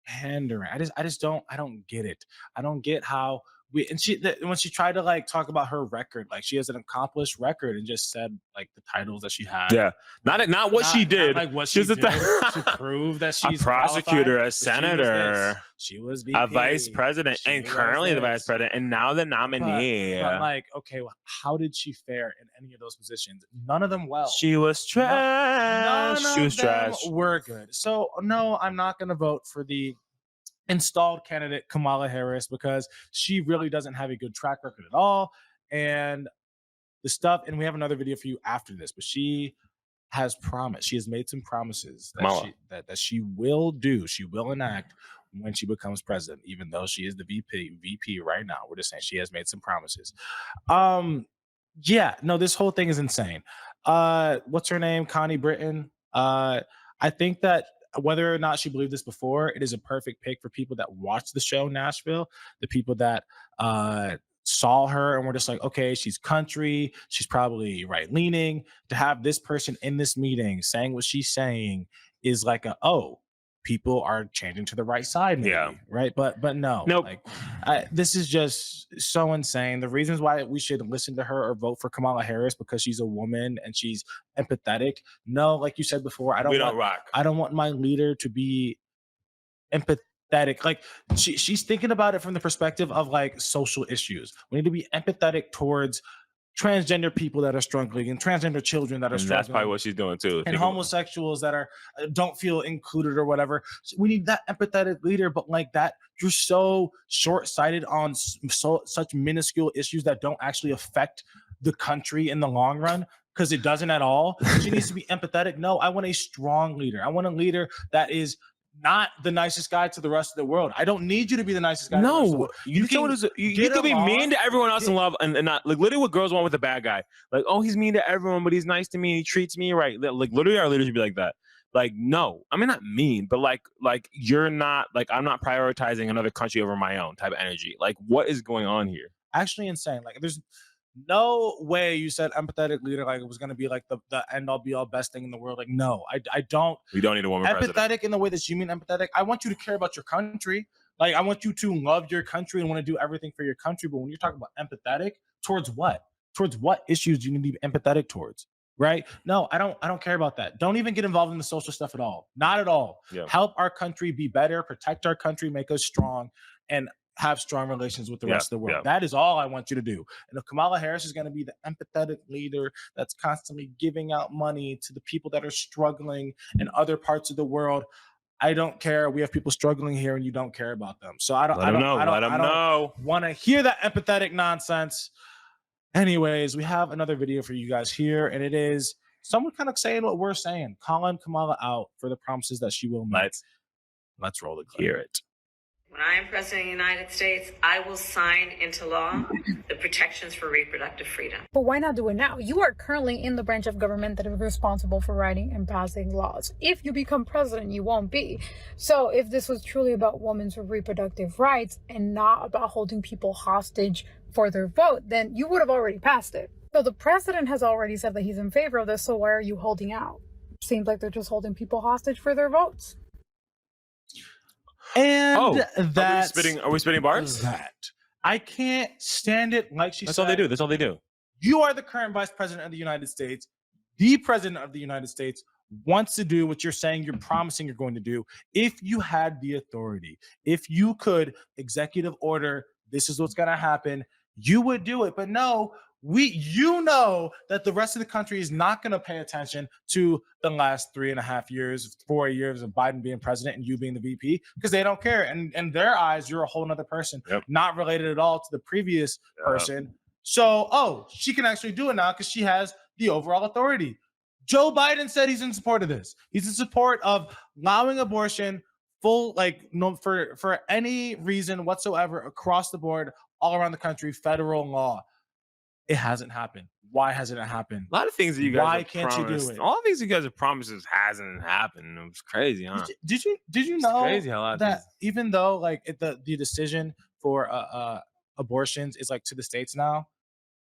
pandering. I just don't get it. I don't get how when she tried to like talk about her record, like she has an accomplished record and just said like the titles that she had. Yeah, not what she did. Not like what she did to prove that she's a prosecutor, a senator. She was VP, a vice president, and currently the vice president, and now the nominee. But like, okay, well, how did she fare in any of those positions? None of them well. She was trash. None she was of them trash. were good. So no, I'm not going to vote for the installed candidate Kamala Harris because she really doesn't have a good track record at all. And the stuff, and we have another video for you after this, but she has promised. She has made some promises that she will do. She will enact when she becomes president, even though she is the VP right now. We're just saying she has made some promises. Yeah, no, this whole thing is insane. What's her name? Connie Britton. I think that whether or not she believed this before, it is a perfect pick for people that watch the show Nashville, the people that saw her and were just like, okay, she's country, she's probably right-leaning. To have this person in this meeting saying what she's saying is like people are changing to the right side, maybe, right? But no, nope. Like, this is just so insane. The reasons why we should listen to her or vote for Kamala Harris because she's a woman and she's empathetic. No, like you said before, I don't want my leader to be empathetic. Like she's thinking about it from the perspective of like social issues. We need to be empathetic towards transgender people that are struggling and transgender children that are struggling. That's probably what she's doing too. And homosexuals that are don't feel included or whatever. So we need that empathetic leader, but like that, you're so short-sighted on such minuscule issues that don't actually affect the country in the long run, because it doesn't at all. She needs to be empathetic. No, I want a strong leader. I want a leader that is not the nicest guy to the rest of the world. I don't need you to be the nicest guy. No, you can be mean to everyone else in love and not like literally what girls want with a bad guy. Like, oh, he's mean to everyone, but he's nice to me. He treats me right. Like literally, our leaders should be like that. Like, no, I mean, not mean, but like you're not like I'm not prioritizing another country over my own type of energy. Like, what is going on here? Actually, insane. Like, there's no way you said empathetic leader like it was going to be like the end all be all best thing in the world. Like, no, I don't. We don't need a woman empathetic president. In the way that you mean empathetic. I want you to care about your country. Like, I want you to love your country and want to do everything for your country. But when you're talking about empathetic, towards what? Towards what issues do you need to be empathetic towards? Right? No, I don't care about that. Don't even get involved in the social stuff at all. Not at all. Yeah. Help our country be better, protect our country, make us strong, and have strong relations with the rest of the world. That is all I want you to do. And if Kamala Harris is going to be the empathetic leader that's constantly giving out money to the people that are struggling in other parts of the world, I don't care. We have people struggling here and you don't care about them. So I don't want to hear that empathetic nonsense. Anyways, we have another video for you guys here, and it is someone kind of saying what we're saying, calling Kamala out for the promises that she will make. Let's roll the clip. Hear it. When I am President of the United States, I will sign into law the protections for reproductive freedom. But why not do it now? You are currently in the branch of government that is responsible for writing and passing laws. If you become president, you won't be. So if this was truly about women's reproductive rights and not about holding people hostage for their vote, then you would have already passed it. So the president has already said that he's in favor of this, so why are you holding out? Seems like they're just holding people hostage for their votes. And are we spitting bars? That I can't stand it. Like she said, that's all they do. That's all they do. You are the current vice president of the United States, the president of the United States. wants to do what you're saying you're promising you're going to do, if you had the authority, if you could executive order, this is what's going to happen, you would do it. But no, you know that the rest of the country is not going to pay attention to the last 3.5 years, 4 years of Biden being president and you being the VP, because they don't care. And in their eyes, you're a whole nother person, not related at all to the previous person. So, oh, she can actually do it now because she has the overall authority. Joe Biden said he's in support of this. He's in support of allowing abortion full, like, no, for any reason whatsoever across the board, all around the country, federal law. It hasn't happened. Why hasn't it happened? A lot of things that you guys Why have can't promised, you do it? all the things you guys have promised hasn't happened. It was crazy, huh? Did you It's know crazy how a lot of that things- even though like the decision for abortions is like to the states now,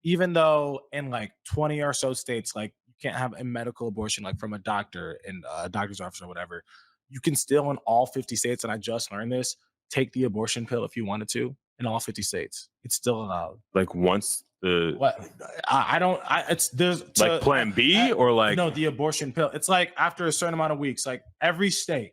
even though in like 20 or so states, like you can't have a medical abortion like from a doctor in a doctor's office or whatever, you can still in all 50 states, and I just learned this, take the abortion pill if you wanted to in all 50 states. It's still allowed. Like once the What it's there's like plan B or like no, the abortion pill. It's like after a certain amount of weeks, like every state,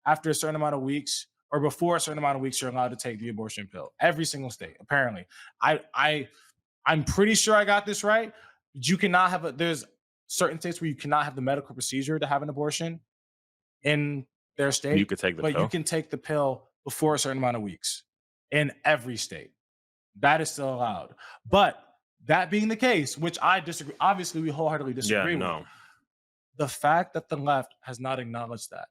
after a certain amount of weeks or before a certain amount of weeks, you're allowed to take the abortion pill. Every single state, apparently. I'm pretty sure I got this right. You cannot have there's certain states where you cannot have the medical procedure to have an abortion in their state. You could take the but pill. you can take the pill before a certain amount of weeks in every state. That is still allowed. But that being the case, which I disagree, obviously we wholeheartedly disagree with, the fact that the left has not acknowledged that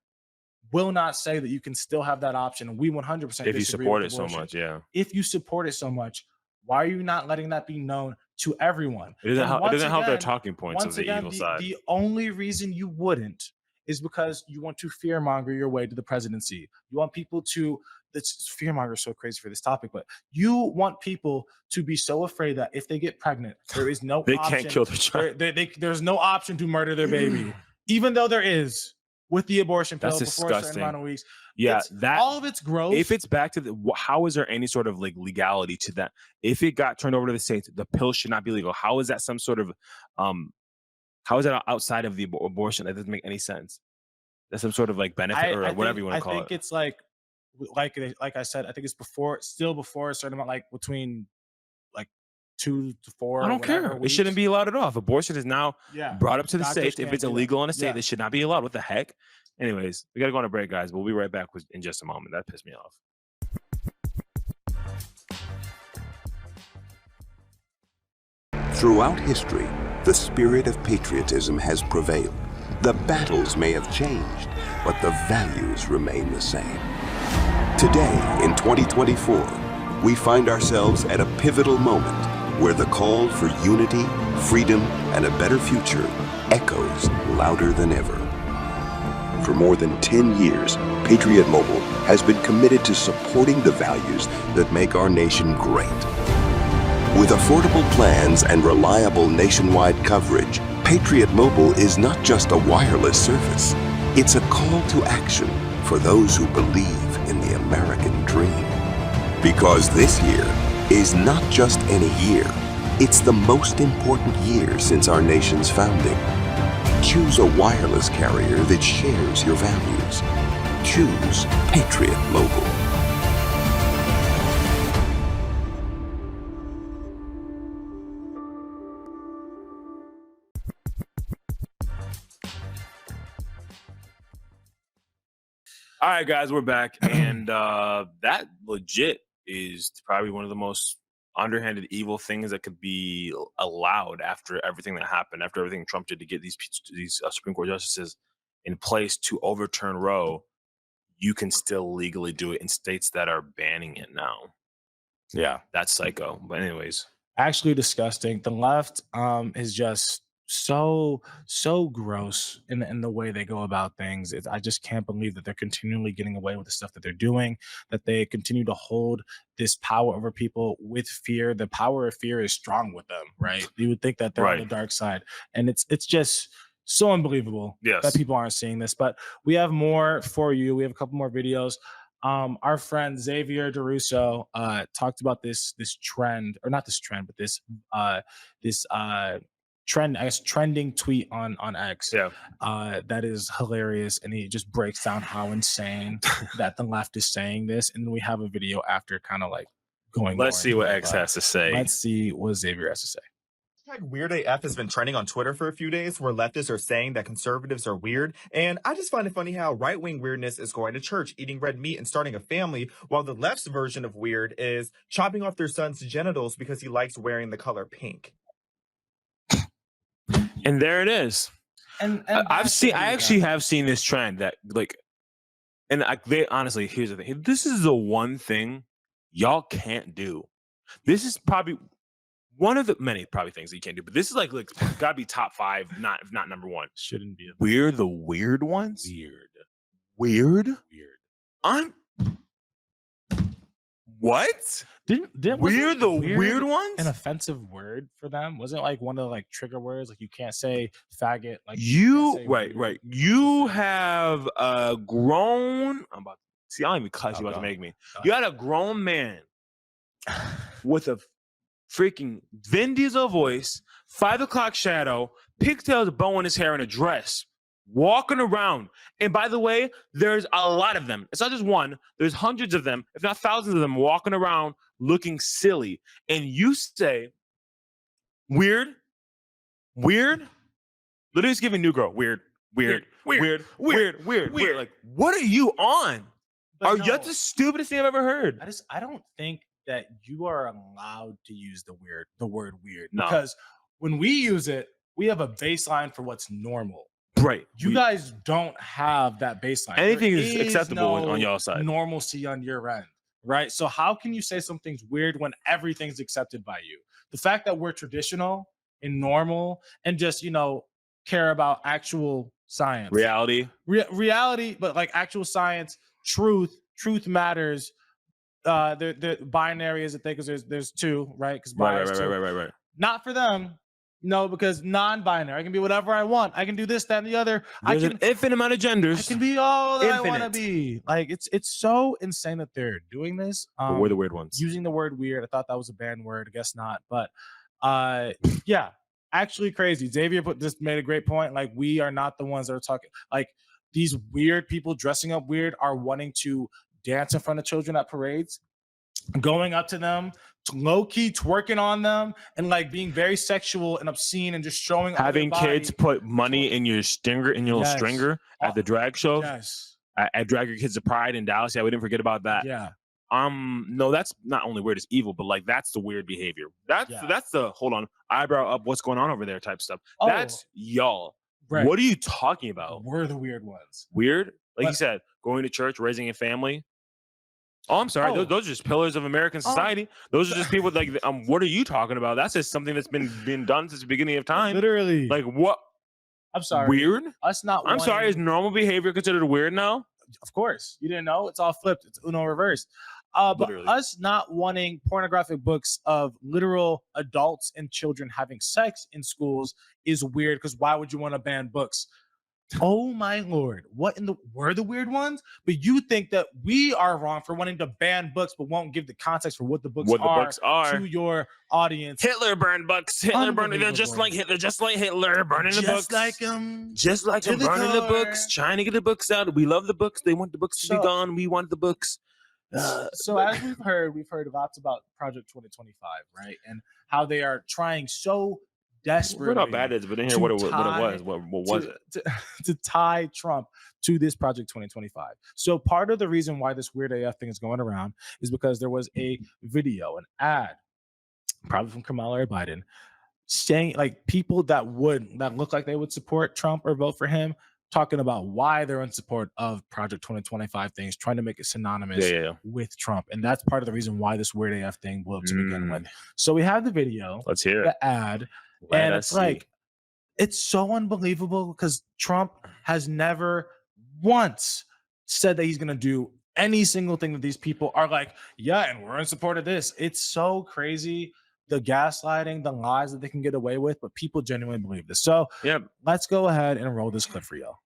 will not say that you can still have that option. And we 100% if you disagree support with it so abortion. much, yeah. If you support it so much, why are you not letting that be known to everyone? It doesn't And help their again- talking points of once the again, evil side. The only reason you wouldn't is because you want to fearmonger your way to the presidency. You want people to, fearmonger is so crazy for this topic, but you want people to be so afraid that if they get pregnant, there is no They option. can't kill their child. There's no option to murder their baby, even though there is with the abortion pill That's before a certain disgusting. amount of weeks. Yeah, all of it's gross. If it's back to how is there any sort of like legality to that? If it got turned over to the states, the pill should not be legal. How is that some sort of how is that outside of the abortion? That doesn't make any sense. That's some sort of like benefit or whatever you want to call it. I think it's like I said, I think it's still before a certain amount, like between like 2 to 4. I don't care. It shouldn't be allowed at all. If abortion is now brought up to the Doctors states, if can't it's do that. illegal in a state, Yeah. it should not be allowed. What the heck? Anyways, we got to go on a break, guys. We'll be right back in just a moment. That pissed me off. Throughout history, the spirit of patriotism has prevailed. The battles may have changed, but the values remain the same. Today, in 2024, we find ourselves at a pivotal moment where the call for unity, freedom, and a better future echoes louder than ever. For more than 10 years, Patriot Mobile has been committed to supporting the values that make our nation great. With affordable plans and reliable nationwide coverage, Patriot Mobile is not just a wireless service. It's a call to action for those who believe in the American dream. Because this year is not just any year, it's the most important year since our nation's founding. Choose a wireless carrier that shares your values. Choose Patriot Mobile. All right, guys, we're back. And that legit is probably one of the most underhanded evil things that could be allowed after everything that happened, after everything Trump did to get these Supreme Court justices in place to overturn Roe. You can still legally do it in states that are banning it now. Yeah. That's psycho. But anyways. Actually disgusting. The left is just so gross in the way they go about things. I just can't believe that they're continually getting away with the stuff that they're doing, that they continue to hold this power over people with fear. The power of fear is strong with them, right? You would think that they're on the dark side, and it's just so unbelievable that people aren't seeing this. But we have more for you. We have a couple more videos. Our friend Xavier DeRusso talked about this trend, or not this trend, but this trending tweet on X. Yeah. That is hilarious, and he just breaks down how insane that the left is saying this, and we have a video after kind of like going. Let's see what it, X has to say. Let's see what Xavier has to say. Weird AF has been trending on Twitter for a few days, where leftists are saying that conservatives are weird. And I just find it funny how right-wing weirdness is going to church, eating red meat, and starting a family, while the left's version of weird is chopping off their son's genitals because he likes wearing the color pink. And there it is. And I actually have seen this trend that like, and they honestly, here's the thing. This is the one thing y'all can't do. This is probably one of the many probably things that you can't do, but this is like gotta be top 5, if not number 1. Shouldn't be. We're the weird ones. Weird. I'm. What? Didn't we're the weird ones? An offensive word for them? Wasn't like one of the like trigger words? Like you can't say faggot. Like right. You have a grown. I'm about to see. I don't even cuss you about to make me. You had a grown man with a freaking Vin Diesel voice, 5 o'clock shadow, pigtails, bow in his hair, and a dress, walking around. And by the way, there's a lot of them. It's not just one. There's hundreds of them, if not thousands of them, walking around looking silly. And you say, weird. Literally just giving new girl, weird. Like, what are you on? Are you the stupidest thing I've ever heard? I don't think that you are allowed to use the word weird. No. Because when we use it, we have a baseline for what's normal. Right. You guys don't have that baseline. Anything There is acceptable on y'all side. Normalcy on your end, right? So how can you say something's weird when everything's accepted by you? The fact that we're traditional and normal and just, care about actual science. Reality. Reality, but like actual science, truth matters. The binary is a thing because there's 2, right? Because Right. Not for them. No, because non-binary. I can be whatever I want. I can do this, that, and the other. There's an infinite amount of genders. I can be all that I want to be. Like it's so insane that they're doing this. But we're the weird ones. Using the word weird. I thought that was a banned word. I guess not. But yeah, actually crazy. Xavier made a great point. Like we are not the ones that are talking. Like these weird people dressing up weird are wanting to dance in front of children at parades, going up to them, low-key twerking on them, and like being very sexual and obscene and just showing having kids put money in your little stringer at the drag show. Yes. At Drag Your Kids to Pride in Dallas. Yeah, we didn't forget about that. Yeah. No, that's not only weird, it's evil, but like that's the weird behavior. That's the hold on, eyebrow up, what's going on over there type stuff. That's y'all. Right. What are you talking about? We're the weird ones. Weird? Like you said, going to church, raising a family. Oh, I'm sorry. Those are just pillars of American society. Those are just people like, what are you talking about? That's just something that's been done since the beginning of time. Literally. Like what? I'm sorry. Weird? I'm sorry. Is normal behavior considered weird now? Of course. You didn't know? It's all flipped. It's Uno reverse. But us not wanting pornographic books of literal adults and children having sex in schools is weird because why would you want to ban books? Oh my Lord. We're the weird ones? But you think that we are wrong for wanting to ban books but won't give the context for what the books are to your audience. Hitler burned books. Hitler burned. They're just like Hitler, burning the books. Just like him burning the books, trying to get the books out. We love the books. They want the books to be gone. We want the books. So as we've heard lots about Project 2025, right? And how they are trying so desperately. What how bad it is, but didn't hear what it was. What was it? To tie Trump to this Project 2025. So part of the reason why this weird AF thing is going around is because there was a video, an ad, probably from Kamala or Biden, saying like people that look like they would support Trump or vote for him, talking about why they're in support of Project 2025 things, trying to make it synonymous with Trump. And that's part of the reason why this weird AF thing blew up to begin with. So we have the video. Let's hear it. The ad. It's so unbelievable because Trump has never once said that he's going to do any single thing that these people are like, yeah, and we're in support of this. It's so crazy. The gaslighting, the lies that they can get away with, but people genuinely believe this. So let's go ahead and roll this clip for y'all.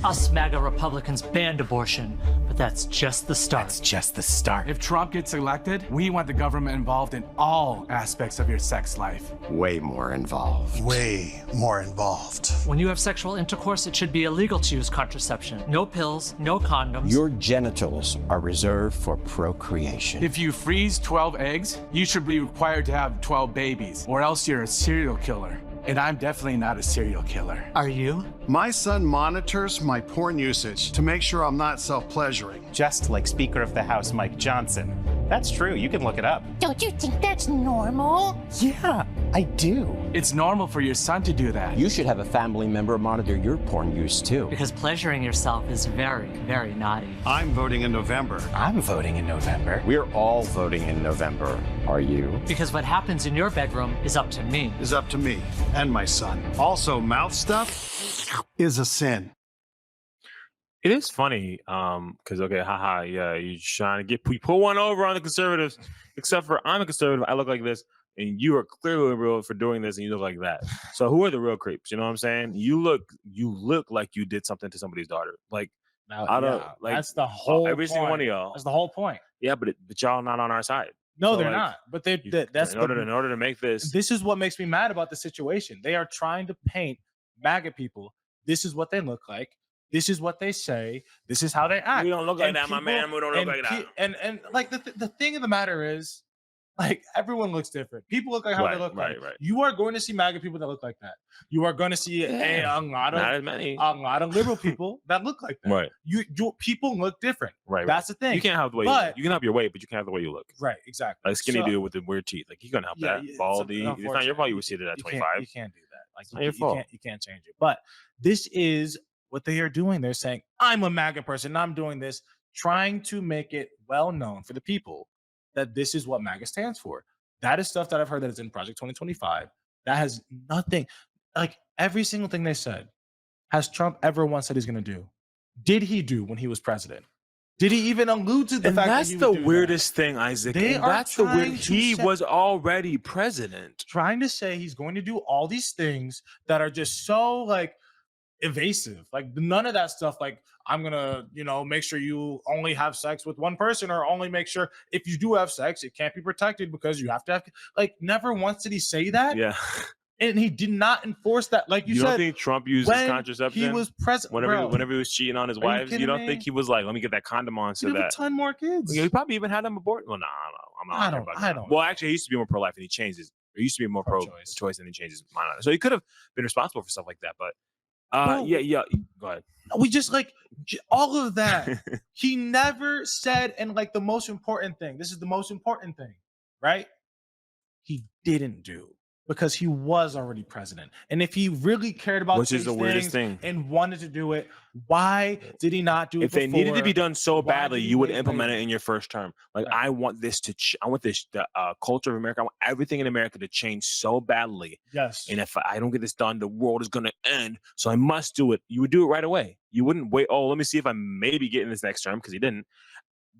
Us MAGA Republicans banned abortion, but that's just the start. That's just the start. If Trump gets elected, we want the government involved in all aspects of your sex life. Way more involved. Way more involved. When you have sexual intercourse, it should be illegal to use contraception. No pills, no condoms. Your genitals are reserved for procreation. If you freeze 12 eggs, you should be required to have 12 babies, or else you're a serial killer. And I'm definitely not a serial killer. Are you? My son monitors my porn usage to make sure I'm not self-pleasuring. Just like Speaker of the House Mike Johnson. That's true, you can look it up. Don't you think that's normal? Yeah, I do. It's normal for your son to do that. You should have a family member monitor your porn use too. Because pleasuring yourself is very, very naughty. I'm voting in November. I'm voting in November. We're all voting in November. Are you? Because what happens in your bedroom is up to me. Is up to me and my son. Also, mouth stuff is a sin. It is funny, because okay, haha, yeah, you're trying to we put one over on the conservatives, except for I'm a conservative, I look like this, and you are clearly real for doing this, and you look like that. So who are the real creeps? You know what I'm saying? You look like you did something to somebody's daughter. Like, Now, I don't yeah, like that's the whole every single one of y'all. That's the whole point. Yeah, but y'all not on our side. No, So, they're like, not. But that's in order to make this. This is what makes me mad about the situation. They are trying to paint MAGA people. This is what they look like. This is what they say. This is how they act. We don't look like And that, my man. We don't look like that. And like the thing of the matter is, like, everyone looks different. People look like how they look like. Right. You are going to see MAGA people that look like that. You are going to see a lot Not as many. of liberal people that look like that. Right. You people look different. Right. That's the thing. You can't have the way you can have your weight, but you can't have the way you look. Right, exactly. Like skinny So- dude with the weird teeth. Like you can't help that. Baldy. It's not your fault you were seated at 25. You can't do that. Like It's not your fault. You can't change it. But this is what they are doing. They're saying, I'm a MAGA person, and I'm doing this, trying to make it well known for the people that this is what MAGA stands for. That is stuff that I've heard that is in Project 2025. That has nothing, like every single thing they said, has Trump ever once said he's going to do? Did he do when he was president? Did he even allude to the And fact that's that he the would do weirdest thing, Isaac. They And are that's the weird. trying to He set- was already president. trying to say he's going to do all these things that are just so like evasive. Like none of that stuff. Like I'm gonna, make sure you only have sex with one person, or only make sure if you do have sex, it can't be protected because you have to have. Like never once did he say that. Yeah. And he did not enforce that. Like you You said, don't think Trump uses when contraception? he was president. Whenever he was cheating on his Are you wives, you kidding don't me? think he was like, let me get that condom on so He'd have a that ton more kids. Yeah, he probably even had them abort. Well, no, I'm not. I arguing don't- about I that. don't Well, actually, he used to be more pro-life, and he changed his. He used to be more pro-choice, and he changed his mind on it. So he could have been responsible for stuff like that. But Bro. yeah. Go ahead. We just like all of that. He never said, and like the most important thing, this is the most important thing, right? He didn't do because he was already president. And if he really cared about Which is these the weirdest things thing. and wanted to do it, why did he not do it If they needed to before? be done so Why badly, did he you would wait implement later? it in your first term. Like I want this to. I want this the culture of America. I want everything in America to change so badly. Yes. And if I don't get this done, the world is going to end. So I must do it. You would do it right away. You wouldn't wait. Oh, let me see if I'm maybe getting this next term, because he didn't.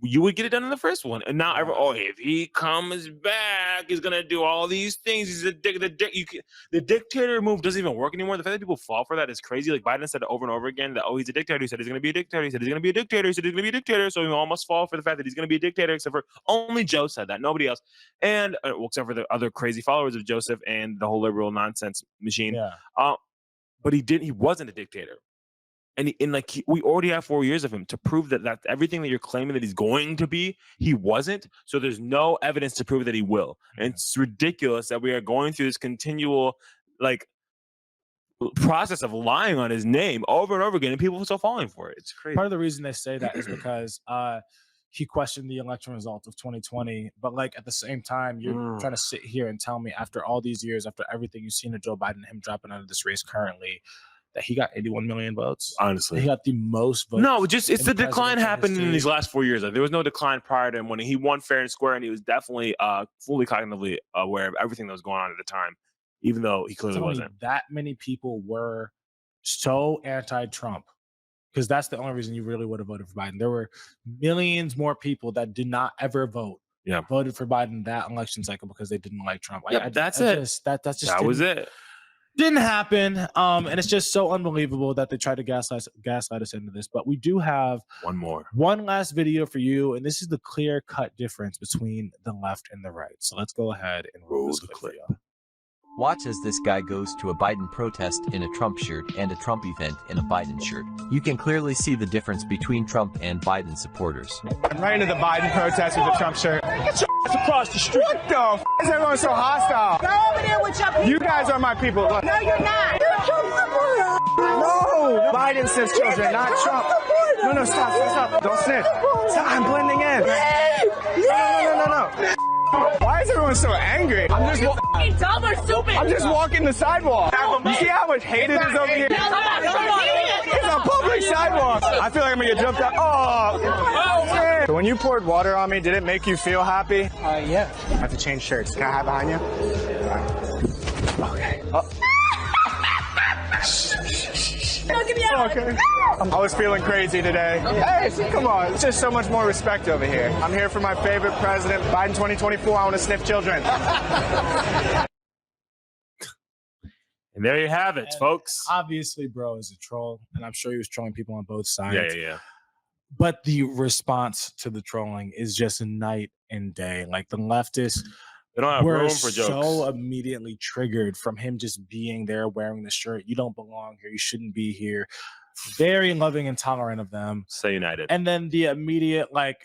You would get it done in the first one. And now, if he comes back, he's going to do all these things. He's a dick. The dictator move doesn't even work anymore. The fact that people fall for that is crazy. Like Biden said it over and over again that, he's a dictator. He said he's going to be a dictator. He said he's going to be a dictator. He said he's going to be a dictator. So we all must fall for the fact that he's going to be a dictator, except for only Joe said that. Nobody else. And except for the other crazy followers of Joseph and the whole liberal nonsense machine. Yeah. But he wasn't a dictator. And we already have 4 years of him to prove that everything that you're claiming that he's going to be, he wasn't. So there's no evidence to prove that he will. And it's ridiculous that we are going through this continual process of lying on his name over and over again, and people are still falling for it. It's crazy. Part of the reason they say that is because he questioned the election result of 2020. But like at the same time, you're trying to sit here and tell me after all these years, after everything you've seen of Joe Biden, him dropping out of this race currently, that he got 81 million votes. Honestly, he got the most votes. No, it's in the decline presidential happened in history. these last 4 years. Like there was no decline prior to him when he won fair and square, and he was definitely fully cognitively aware of everything that was going on at the time, even though he clearly Tell me wasn't. that many people were so anti-Trump, because that's the only reason you really would have voted for Biden. There were millions more people that did not ever vote. Voted for Biden that election cycle because they didn't like Trump. Yep, that's it. That Was it. Didn't happen. And it's just so unbelievable that they tried to gaslight us into this. But we do have one last video for you, and this is the clear-cut difference between the left and the right. So let's go ahead and roll this clip. Watch as this guy goes to a Biden protest in a Trump shirt and a Trump event in a Biden shirt. You can clearly see the difference between Trump and Biden supporters. I'm right into the Biden protest with a Trump shirt. Get your ass across the street. What the f*** is everyone so hostile? Go over there with your people. You guys are my people. Look. No, you're not. You're Trump supporter. No, Biden says children, not Trump. No, stop. Don't snitch. Stop, I'm blending in. No. Why is everyone so angry? I'm just dumb or stupid. I'm just walking the sidewalk. You see how much hate it is over here? It's a public sidewalk. I feel like I'm gonna get jumped out. Oh, man. So when you poured water on me, did it make you feel happy? Yeah. I have to change shirts. Can I hide behind you? Okay. Okay. I was feeling crazy today. Hey, come on. It's just so much more respect over here. I'm here for my favorite president, Biden 2024. I want to sniff children. And there you have it, folks. Obviously, bro is a troll, and I'm sure he was trolling people on both sides. Yeah. But the response to the trolling is just night and day. Like the leftists, they don't have were room for jokes. So immediately triggered from him just being there wearing the shirt. You don't belong here. You shouldn't be here. Very loving and tolerant of them. Stay united. And then the immediate, like,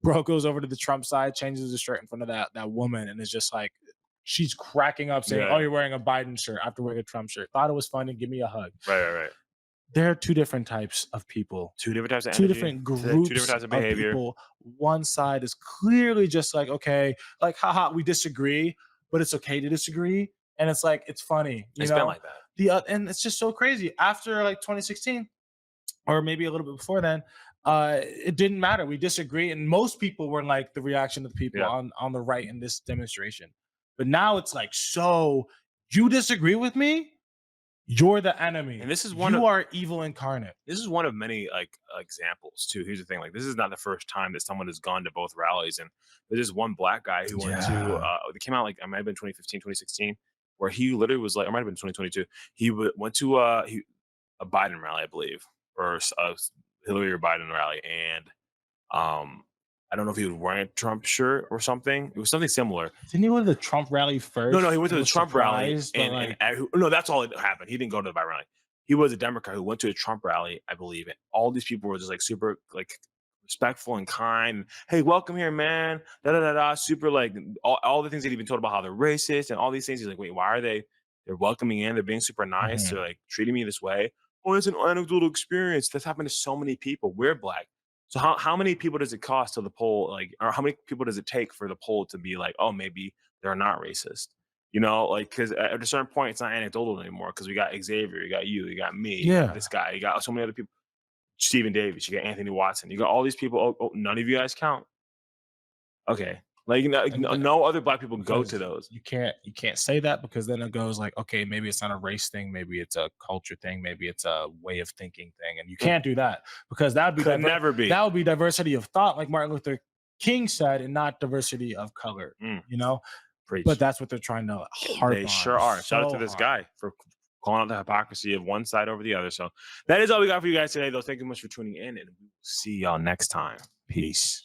bro goes over to the Trump side, changes the shirt in front of that woman, and is just like, she's cracking up saying, oh, you're wearing a Biden shirt after wearing a Trump shirt. Thought it was funny. Give me a hug. Right. There are two different types of people. Two different types of two energy. Different groups two different types of behavior. People. One side is clearly just like, okay, like, haha, we disagree, but it's okay to disagree. And it's like, it's funny. It's been like that. And it's just so crazy. After like 2016, or maybe a little bit before then, it didn't matter. We disagree. And most people were like the reaction of the people on the right in this demonstration. But now it's like, so you disagree with me? You're the enemy. And this is you are evil incarnate. This is one of many like examples too. Here's the thing: like this is not the first time that someone has gone to both rallies. And there's this one black guy who went to. It came out like it might have been 2015, 2016, where he literally was like, or it might have been 2022. He went to a Biden rally, I believe, or a Hillary or Biden rally, and I don't know if he was wearing a Trump shirt or something. It was something similar. Didn't he go to the Trump rally first? No, he went to the Trump rally. No, that's all that happened. He didn't go to the Biden rally. He was a Democrat who went to a Trump rally, I believe. And all these people were just like super like respectful and kind. Hey, welcome here, man. Super like all the things that he'd been told about how they're racist and all these things. He's like, wait, why are they? They're welcoming in. They're being super nice. Mm-hmm. They're like treating me this way. Oh, it's an anecdotal experience. That's happened to so many people. We're black. So how many people does it cost to the poll, like, or how many people does it take for the poll to be like, oh, maybe they're not racist? You know, like, because at a certain point, it's not anecdotal anymore because we got Xavier, you got you got me, you got this guy, you got so many other people, Stephen Davis, you got Anthony Watson, you got all these people. Oh, none of you guys count. Okay. Like no other black people go to those. You can't say that because then it goes like, okay, maybe it's not a race thing, maybe it's a culture thing, maybe it's a way of thinking thing, and you can't do that because that would be never be. That would be diversity of thought, like Martin Luther King said, and not diversity of color. You know, but that's what they're trying to harp on. They sure are. Shout out to this guy for calling out the hypocrisy of one side over the other. So that is all we got for you guys today, though. Thank you so much for tuning in, and we will see y'all next time. Peace.